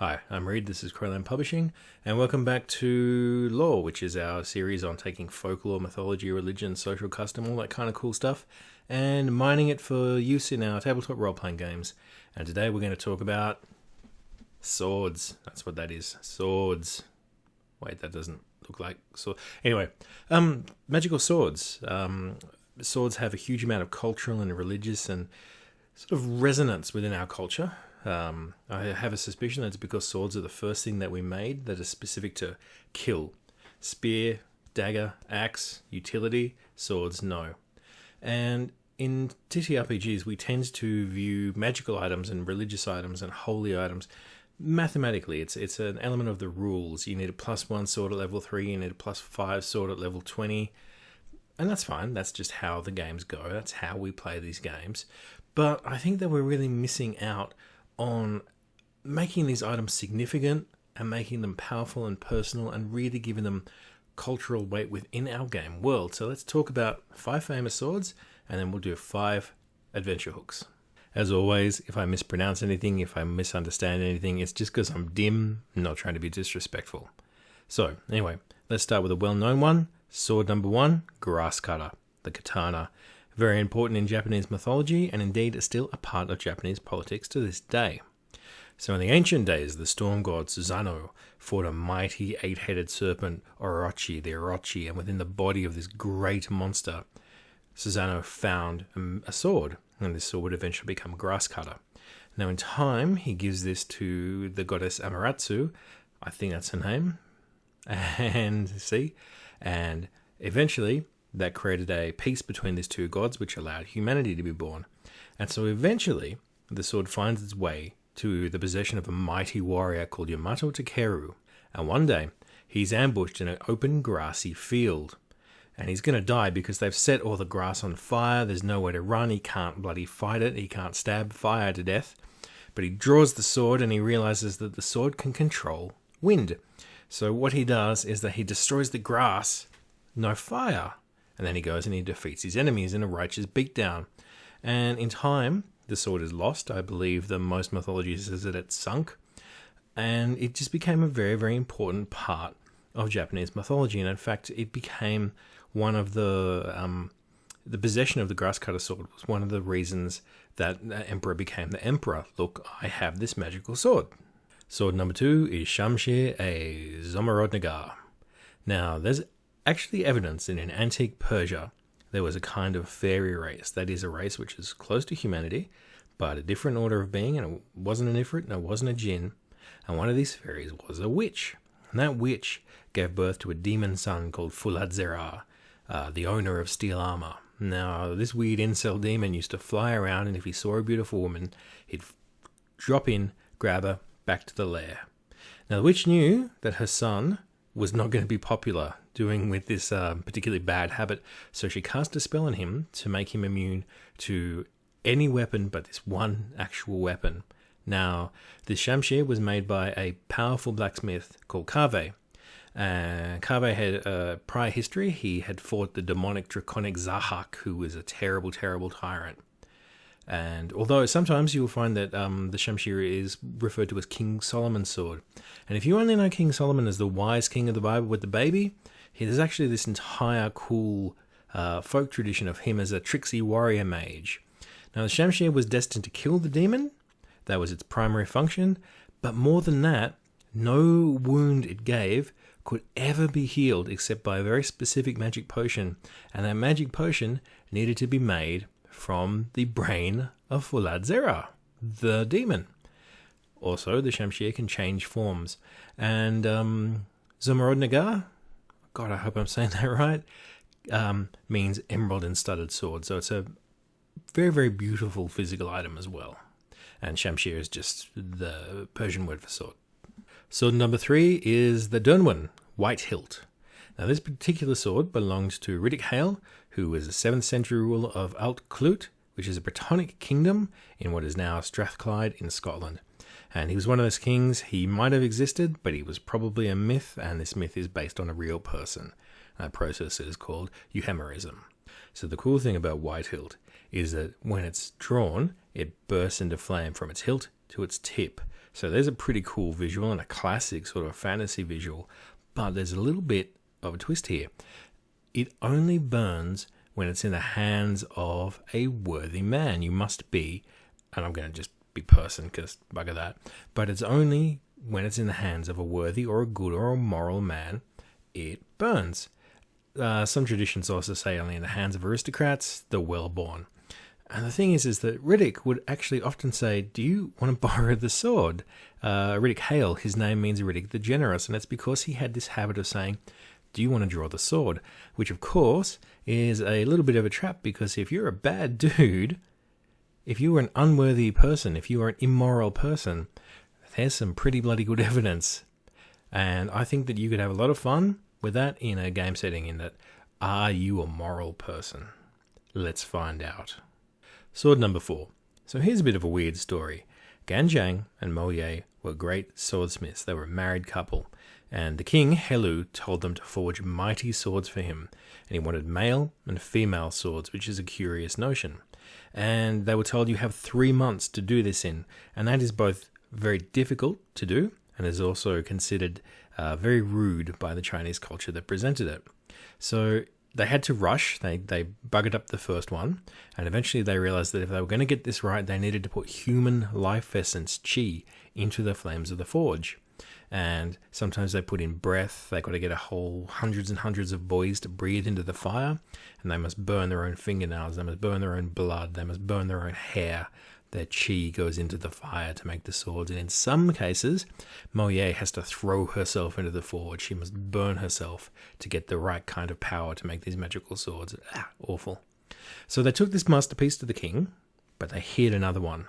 Hi, I'm Reed, this is Crowland Publishing, and welcome back to Lore, which is our series on taking folklore, mythology, religion, social custom, all that kind of cool stuff, and mining it for use in our tabletop role-playing games. And today we're going to talk about swords. That's what that is, swords. Wait, that doesn't look like sword. Anyway, magical swords. Swords have a huge amount of cultural and religious and sort of resonance within our culture. I have a suspicion that it's because swords are the first thing that we made that are specific to kill. Spear, dagger, axe, utility, swords, no. And in ttrpgs, we tend to view magical items and religious items and holy items mathematically. It's an element of the rules. You need a +1 sword at level 3, you need a +5 sword at level 20. And that's fine, that's just how the games go, that's how we play these games. But I think that we're really missing out on making these items significant and making them powerful and personal and really giving them cultural weight within our game world. So let's talk about 5 famous swords and then we'll do 5 adventure hooks. As always, if I mispronounce anything, if I misunderstand anything, it's just because I'm dim, not trying to be disrespectful. So anyway, let's start with a well-known one. Sword number 1, grass cutter, the katana. Very important in Japanese mythology and indeed still a part of Japanese politics to this day. So in the ancient days, the storm god Susanoo fought a mighty 8-headed serpent, Orochi, the Orochi, and within the body of this great monster, Susanoo found a sword, and this sword would eventually become grass cutter. Now in time, he gives this to the goddess Amaterasu, I think that's her name, and eventually that created a peace between these two gods, which allowed humanity to be born. And so eventually, the sword finds its way to the possession of a mighty warrior called Yamato Takeru. And one day, he's ambushed in an open grassy field. And he's going to die because they've set all the grass on fire, there's nowhere to run, he can't bloody fight it, he can't stab fire to death. But he draws the sword and he realizes that the sword can control wind. So what he does is that he destroys the grass, no fire. And then he goes and he defeats his enemies in a righteous beatdown. And in time, the sword is lost. I believe the most mythology says that it's sunk. And it just became a very, very important part of Japanese mythology. And in fact, it became one of the possession of the grass cutter sword was one of the reasons that the emperor became the emperor. Look, I have this magical sword. Sword number 2 is Shamshir, a Zomorodnagar. Now, there's actually evidence that in antique Persia there was a kind of fairy race, that is a race which is close to humanity but a different order of being, and it wasn't an ifrit and it wasn't a jinn, and one of these fairies was a witch, and that witch gave birth to a demon son called Fuladzera, the owner of steel armor. Now this weird incel demon used to fly around, and if he saw a beautiful woman he'd drop in, grab her, back to the lair. Now the witch knew that her son was not going to be popular doing with this particularly bad habit, so she cast a spell on him to make him immune to any weapon but this one actual weapon. Now, this Shamshir was made by a powerful blacksmith called Kaveh. Kaveh had a prior history. He had fought the demonic draconic Zahak, who was a terrible, terrible tyrant. And although sometimes you'll find that the Shamshir is referred to as King Solomon's sword. And if you only know King Solomon as the wise king of the Bible with the baby, there's actually this entire cool folk tradition of him as a tricksy warrior mage. Now the Shamshir was destined to kill the demon. That was its primary function. But more than that, no wound it gave could ever be healed except by a very specific magic potion. And that magic potion needed to be made from the brain of Fuladzera, the demon. Also, the Shamshir can change forms. And Zomorodnagar, God, I hope I'm saying that right, means emerald and studded sword. So it's a very, very beautiful physical item as well. And Shamshir is just the Persian word for sword. Sword number 3 is the Durnwan, white hilt. Now this particular sword belonged to Riddick Hale, who was a 7th century ruler of Alt Clwyd, which is a Brittonic kingdom in what is now Strathclyde in Scotland. And he was one of those kings. He might have existed, but he was probably a myth, and this myth is based on a real person. That process is called euhemerism. So the cool thing about white hilt is that when it's drawn, it bursts into flame from its hilt to its tip. So there's a pretty cool visual and a classic sort of fantasy visual, but there's a little bit of a twist here. It only burns when it's in the hands of a worthy man. You must be, and I'm going to just be person because bugger that, but it's only when it's in the hands of a worthy or a good or a moral man it burns. Some traditions also say only in the hands of aristocrats, the well-born. And the thing is that Riddick would actually often say, do you want to borrow the sword? Riddick Hale, his name means Riddick the Generous, and it's because he had this habit of saying, do you want to draw the sword? Which, of course, is a little bit of a trap, because if you're a bad dude, if you were an unworthy person, if you were an immoral person, there's some pretty bloody good evidence. And I think that you could have a lot of fun with that in a game setting, in that, are you a moral person? Let's find out. Sword number 4. So here's a bit of a weird story. Ganjang and Mo Ye were great swordsmiths. They were a married couple. And the king, Helu, told them to forge mighty swords for him. And he wanted male and female swords, which is a curious notion. And they were told you have 3 months to do this in. And that is both very difficult to do, and is also considered very rude by the Chinese culture that presented it. So they had to rush. They buggered up the first one, and eventually they realized that if they were going to get this right, they needed to put human life essence, qi, into the flames of the forge. And sometimes they put in breath. They got to get a whole hundreds and hundreds of boys to breathe into the fire, and they must burn their own fingernails, they must burn their own blood, they must burn their own hair. Their chi goes into the fire to make the swords, and in some cases, Mo Ye has to throw herself into the forge. She must burn herself to get the right kind of power to make these magical swords. Awful. So they took this masterpiece to the king, but they hid another one.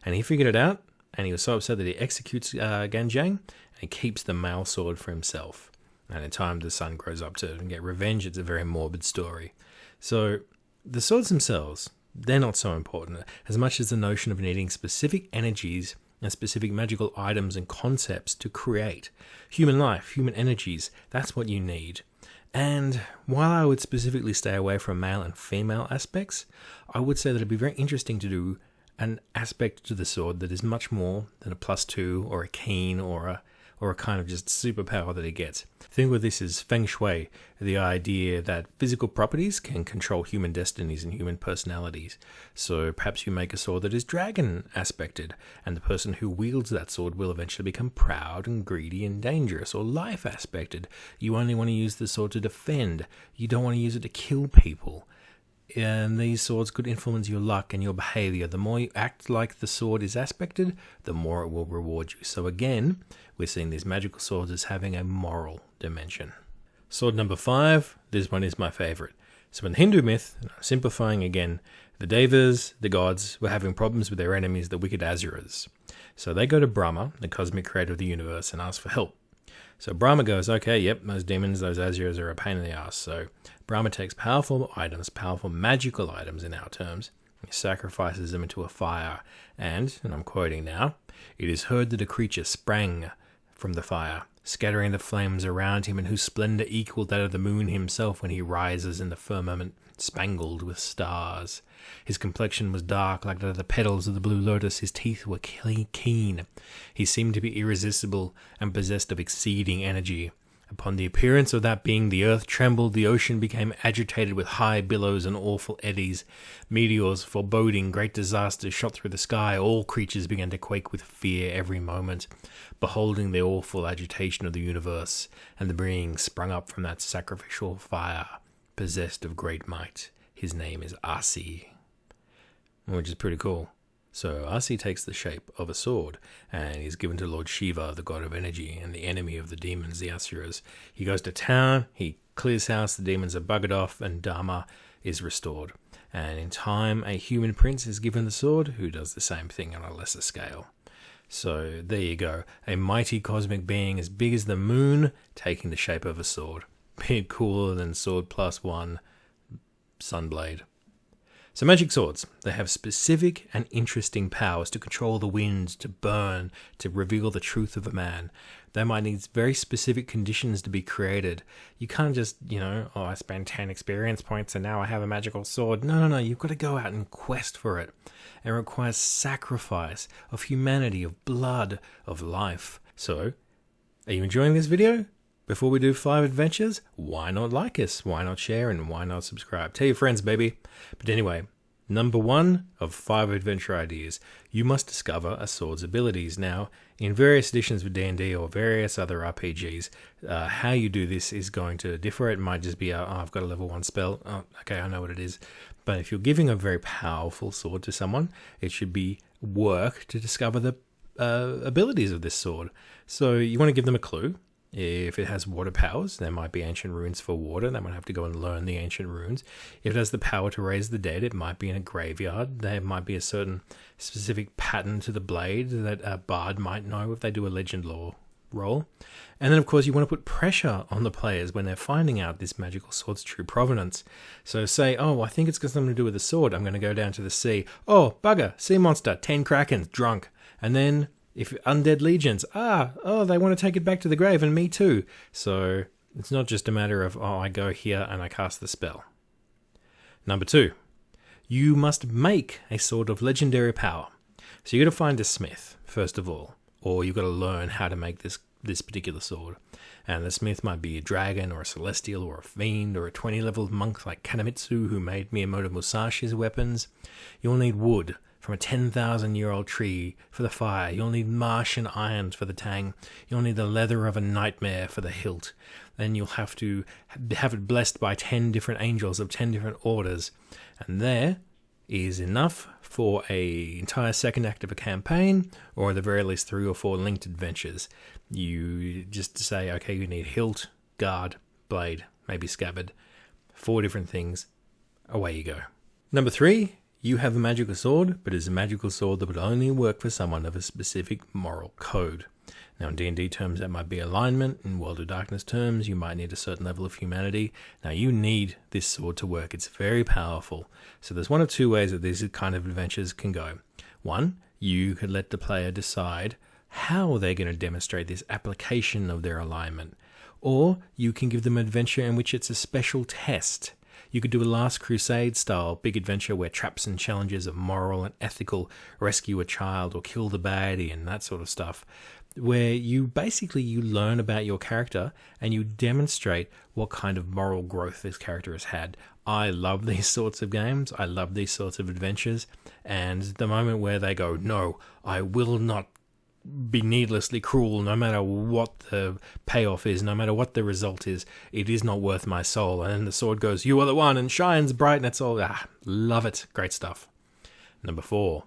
And he figured it out, and he was so upset that he executes Ganjang, and he keeps the male sword for himself. And in time, the son grows up to get revenge. It's a very morbid story. So the swords themselves, they're not so important, as much as the notion of needing specific energies and specific magical items and concepts to create. Human life, human energies, that's what you need. And while I would specifically stay away from male and female aspects, I would say that it'd be very interesting to do an aspect to the sword that is much more than a +2 or a keen or a kind of just superpower that it gets. Think of this as feng shui, the idea that physical properties can control human destinies and human personalities. So perhaps you make a sword that is dragon aspected, and the person who wields that sword will eventually become proud and greedy and dangerous. Or life aspected, you only want to use the sword to defend, you don't want to use it to kill people. And these swords could influence your luck and your behavior. The more you act like the sword is aspected, the more it will reward you. So again, we're seeing these magical swords as having a moral dimension. Sword number 5, this one is my favorite. So in the Hindu myth, simplifying again, the Devas, the gods, were having problems with their enemies, the wicked Asuras. So they go to Brahma, the cosmic creator of the universe, and ask for help. So Brahma goes, okay, yep, those demons, those Asuras are a pain in the ass. So Brahma takes powerful items, powerful magical items in our terms, he sacrifices them into a fire, and I'm quoting now, it is heard that a creature sprang from the fire, scattering the flames around him, and whose splendour equalled that of the moon himself when he rises in the firmament, spangled with stars. His complexion was dark like that of the petals of the blue lotus. His teeth were keen. He seemed to be irresistible and possessed of exceeding energy. Upon the appearance of that being, the earth trembled, the ocean became agitated with high billows and awful eddies. Meteors, foreboding great disasters, shot through the sky. All creatures began to quake with fear every moment, beholding the awful agitation of the universe, and the being sprung up from that sacrificial fire, possessed of great might. His name is Asi, which is pretty cool. So Asi takes the shape of a sword, and he's given to Lord Shiva, the god of energy, and the enemy of the demons, the Asuras. He goes to town, he clears house, the demons are buggered off, and Dharma is restored. And in time, a human prince is given the sword, who does the same thing on a lesser scale. So there you go, a mighty cosmic being as big as the moon, taking the shape of a sword. Bit cooler than Sword +1 Sunblade. So magic swords, they have specific and interesting powers to control the wind, to burn, to reveal the truth of a man. They might need very specific conditions to be created. You can't just, I spent 10 experience points and now I have a magical sword. No, you've got to go out and quest for it. It requires sacrifice of humanity, of blood, of life. So, are you enjoying this video? Before we do 5 adventures, why not like us? Why not share? And why not subscribe? Tell your friends, baby. But anyway, number 1 of 5 adventure ideas. You must discover a sword's abilities. Now, in various editions of D&D or various other RPGs, how you do this is going to differ. It might just be, I've got a level 1 spell. Oh, okay, I know what it is. But if you're giving a very powerful sword to someone, it should be work to discover the abilities of this sword. So you want to give them a clue. If it has water powers, there might be ancient runes for water. They might have to go and learn the ancient runes. If it has the power to raise the dead, it might be in a graveyard. There might be a certain specific pattern to the blade that a bard might know if they do a legend lore roll. And then, of course, you want to put pressure on the players when they're finding out this magical sword's true provenance. So say, I think it's got something to do with the sword. I'm going to go down to the sea. Oh, bugger, sea monster, 10 krakens, drunk. And then if undead legions, they want to take it back to the grave, and me too. So it's not just a matter of, I go here and I cast the spell. Number 2, you must make a sword of legendary power. So you got to find a smith, first of all, or you've got to learn how to make this particular sword. And the smith might be a dragon or a celestial or a fiend or a 20-level monk like Kanemitsu who made Miyamoto Musashi's weapons. You'll need wood from a 10,000-year-old tree for the fire. You'll need Martian iron for the tang. You'll need the leather of a nightmare for the hilt. Then you'll have to have it blessed by 10 different angels of 10 different orders. And there is enough for a entire second act of a campaign, or at the very least 3 or 4 linked adventures. You just say, okay, you need hilt, guard, blade, maybe scabbard. 4 different things. Away you go. Number 3, you have a magical sword, but it's a magical sword that would only work for someone of a specific moral code. Now, in D&D terms, that might be alignment. In World of Darkness terms, you might need a certain level of humanity. Now, you need this sword to work. It's very powerful. So there's one of 2 ways that these kind of adventures can go. 1, you could let the player decide how they're going to demonstrate this application of their alignment. Or you can give them an adventure in which it's a special test. You could do a Last Crusade style big adventure where traps and challenges of moral and ethical, rescue a child or kill the baddie and that sort of stuff, where you learn about your character and you demonstrate what kind of moral growth this character has had. I love these sorts of games. I love these sorts of adventures. And the moment where they go, no, I will not be needlessly cruel, no matter what the payoff is, no matter what the result is, it is not worth my soul. And then the sword goes, you are the one, and shines bright, and it's all, love it. Great stuff. Number 4,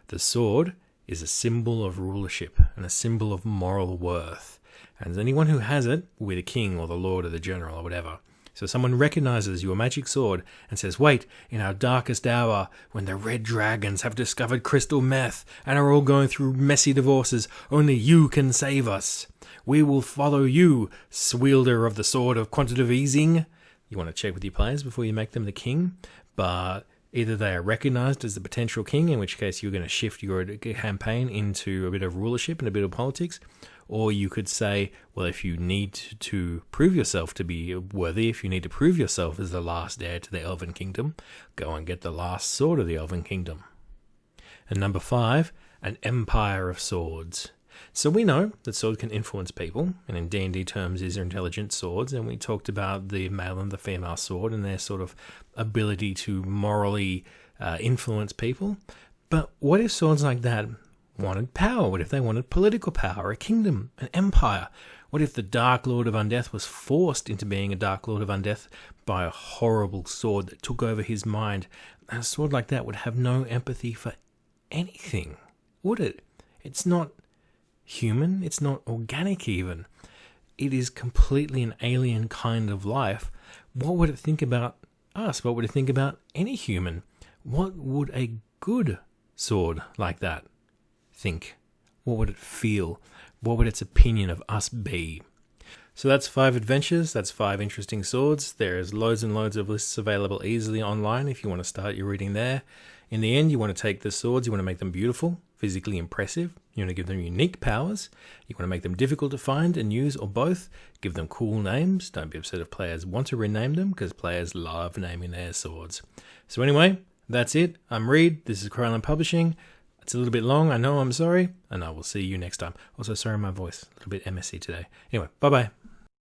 the sword is a symbol of rulership and a symbol of moral worth. And anyone who has it will be the king or the lord or the general or whatever. So someone recognizes your magic sword and says, wait, in our darkest hour, when the red dragons have discovered crystal meth and are all going through messy divorces, only you can save us. We will follow you, wielder of the sword of quantitative easing. You want to check with your players before you make them the king, but either they are recognized as the potential king, in which case you're going to shift your campaign into a bit of rulership and a bit of politics, or you could say, well, if you need to prove yourself to be worthy, if you need to prove yourself as the last heir to the Elven Kingdom, go and get the last sword of the Elven Kingdom. And number 5, an empire of swords. So we know that swords can influence people, and in D&D terms these are intelligent swords, and we talked about the male and the female sword and their sort of ability to morally influence people. But what if swords like that wanted power? What if they wanted political power, a kingdom, an empire? What if the Dark Lord of Undeath was forced into being a Dark Lord of Undeath by a horrible sword that took over his mind? And a sword like that would have no empathy for anything, would it? It's not human, it's not organic even. It is completely an alien kind of life. What would it think about us? What would it think about any human? What would a good sword like that think? What would it feel? What would its opinion of us be? So that's 5 adventures, that's 5 interesting swords. There's loads and loads of lists available easily online if you want to start your reading there. In the end, you want to take the swords, you want to make them beautiful, physically impressive, you want to give them unique powers, you want to make them difficult to find and use or both, give them cool names, don't be upset if players want to rename them because players love naming their swords. So anyway, that's it. I'm Reed, this is Corellian Publishing. It's a little bit long, I know, I'm sorry, and I will see you next time. Also, sorry my voice, a little bit MSC today. Anyway, bye-bye.